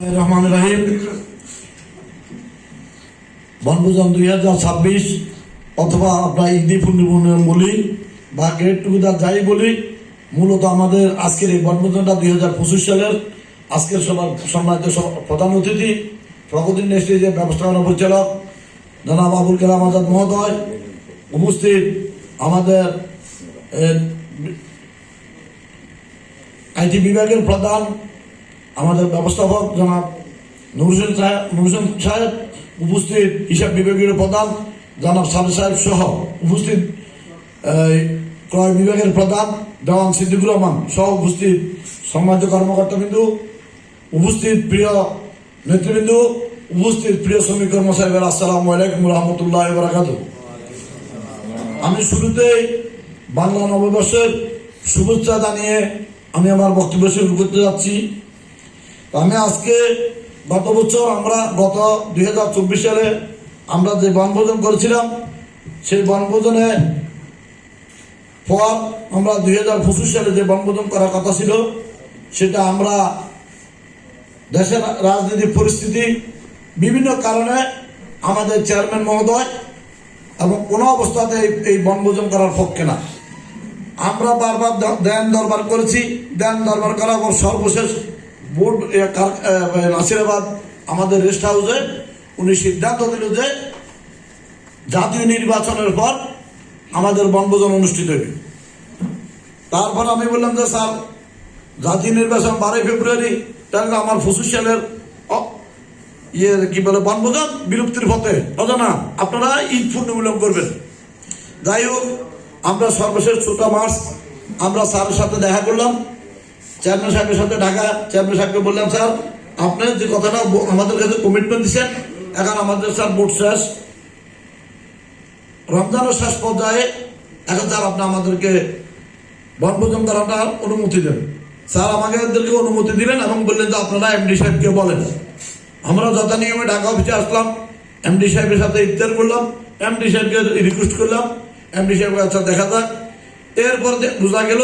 রহমান রাহিম বনভোজন 2026 অথবা আপনার ঈদ পূর্ণিমা বলি বা গেট টুগেদার যাই বলি, মূলত আমাদের আজকের এই বনভোজনটা 2025 সালের আজকের সবার সম্মানিত প্রধান অতিথি প্রগতি ইন্ডাস্ট্রিজের ব্যবস্থাপনা পরিচালক জনাব আবুল কালাম আজাদ মহোদয়, উপস্থিত আমাদের আইটি বিভাগের প্রধান আমাদের ব্যবস্থাপক জনাব নুর হোসেন সাহেব, উপস্থিত হিসাব বিভাগের প্রধান জনাব সালে সাহেব সহ উপস্থিত ক্রয় বিভাগের প্রধান দেওয়ান সিদ্দিকুর রহমান সহ উপস্থিত সম্মানিত কর্মকর্তাবৃন্দু, উপস্থিত প্রিয় নেতৃবৃন্দু, উপস্থিত প্রিয় শ্রমিক কর্মচারীরা, আসসালামু আলাইকুম রহমতুল্লাহ বারাকাতুহু। আমি শুরুতেই বাংলা নববর্ষের শুভেচ্ছা জানিয়ে আমি আমার বক্তব্য শুরু করতে যাচ্ছি। আমি আজকে গত 2024 সালে আমরা যে বনভোজন করেছিলাম, সেই বনভোজনে পর আমরা 2025 সালে যে বনভোজন করার কথা ছিল, সেটা আমরা দেশের রাজনৈতিক পরিস্থিতি বিভিন্ন কারণে আমাদের চেয়ারম্যান মহোদয় এবং কোনো অবস্থাতে এই বনভোজন করার পক্ষে না। আমরা বারবার দেন দরবার করেছি, দেন দরবার করার পর সর্বশেষ বোর্ড নাসিরাবাদ আমাদের রেস্ট হাউসে উনি সিদ্ধান্ত দিল যে জাতীয় নির্বাচনের পর আমাদের বনভোজন অনুষ্ঠিত হবে। তারপর আমি বললাম যে স্যার, জাতীয় নির্বাচন 12 ফেব্রুয়ারি, তাহলে আমার 25 সালের বনভোজন বিলুপ্তির পথে, অজানা আপনারা ঈদ পূর্ণমিলন করবেন। যাই হোক, আমরা সর্বশেষ 4 মার্চ আমরা স্যারের সাথে দেখা করলাম, চেয়ারম্যান সাহেবের সাথে ঢাকা। চেয়ারম্যান সাহেবকে বললাম, স্যার আপনার যে কথাটা আমাদের কাছে কমিটমেন্ট দিচ্ছেন, এখন আমাদের স্যার ভোট শেষ, রমজানের শেষ পর্যায়ে, এখন স্যার আপনি আমাদেরকে বনভোজন করাটা অনুমতি দেন। স্যার আমাদেরকে অনুমতি দিলেন এবং বললেন যে আপনারা এমডি সাহেবকে বলেন। আমরা যথা নিয়মে ঢাকা অফিসে আসলাম, এমডি সাহেবের সাথে ইফতার করলাম, এমডি সাহেবকে রিকোয়েস্ট করলাম, এমডি সাহেবের কাছে দেখা যাক। এরপর বোঝা গেল